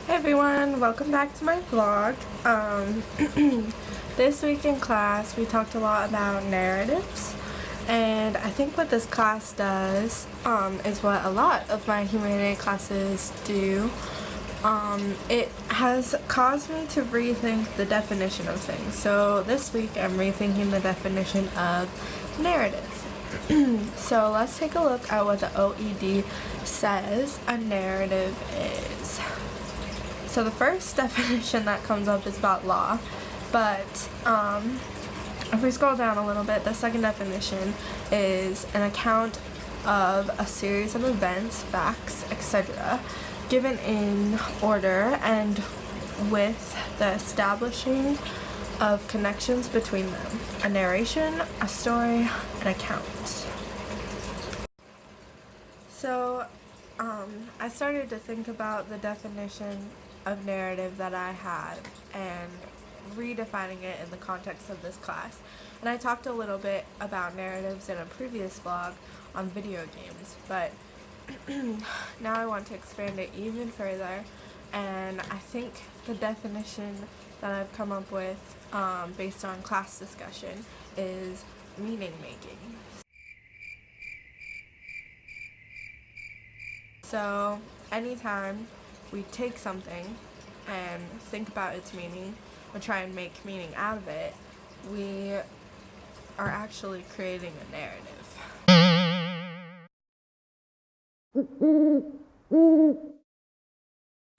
Hey everyone, welcome back to my vlog. This week in class we talked a lot about narratives, and I think what this class does is what a lot of my humanity classes do. It has caused me to rethink the definition of things. So this week I'm rethinking the definition of narrative. So let's take a look at what the OED says a narrative is. So the first definition that comes up is about law, but if we scroll down a little bit, the second definition is an account of a series of events, facts, etc., given in order and with the establishing of connections between them. A narration, a story, an account. So I started to think about the definition of narrative that I had and redefining it in the context of this class. And I talked a little bit about narratives in a previous vlog on video games, but now I want to expand it even further, and I think the definition that I've come up with based on class discussion is meaning making. So anytime we take something and think about its meaning or try and make meaning out of it, we are actually creating a narrative.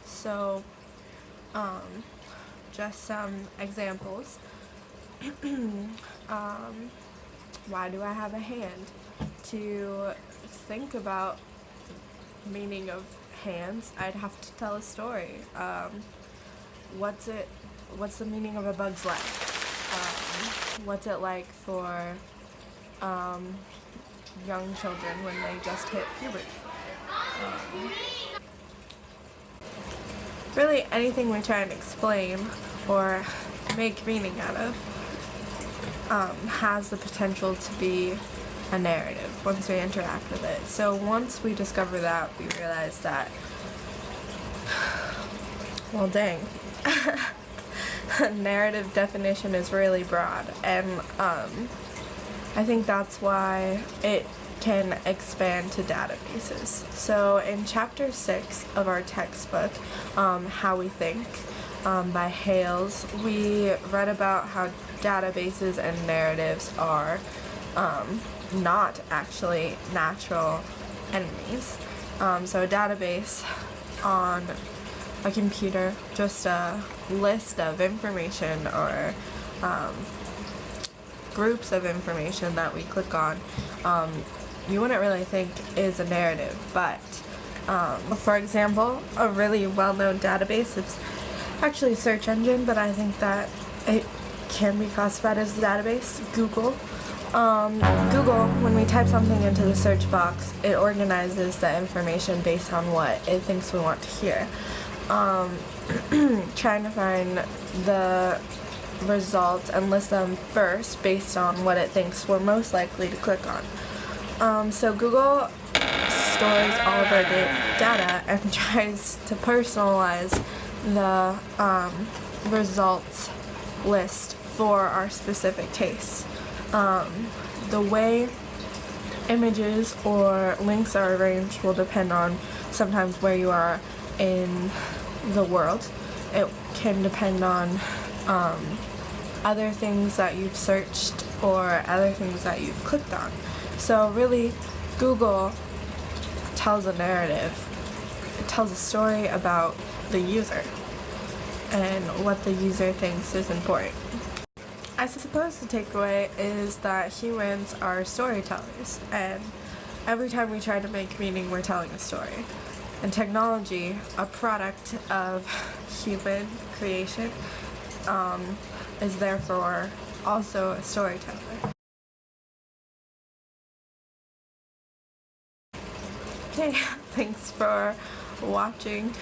So, just some examples. Why do I have a hand? To think about meaning of hands, I'd have to tell a story. What's the meaning of a bug's life? What's it like for young children when they just hit puberty? Really anything we try and explain or make meaning out of has the potential to be a narrative once we interact with it. So once we discover that, we realize that, well dang, narrative definition is really broad, and I think that's why it can expand to databases. So in chapter 6 of our textbook, How We Think, by Hales, we read about how databases and narratives are not actually natural enemies. So a database on a computer, just a list of information or groups of information that we click on, you wouldn't really think is a narrative, but for example, a really well-known database, it's actually a search engine, but I think that it can be classified as a database, Google. Google, when we type something into the search box, it organizes the information based on what it thinks we want to hear. Trying to find the results and list them first based on what it thinks we're most likely to click on. So Google stores all of our data and tries to personalize the results list for our specific tastes. The way images or links are arranged will depend on sometimes where you are in the world. It can depend on other things that you've searched or other things that you've clicked on. So really, Google tells a narrative. It tells a story about the user and what the user thinks is important. I suppose the takeaway is that humans are storytellers, and every time we try to make meaning, we're telling a story. And technology, a product of human creation, is therefore also a storyteller. Okay, thanks for watching.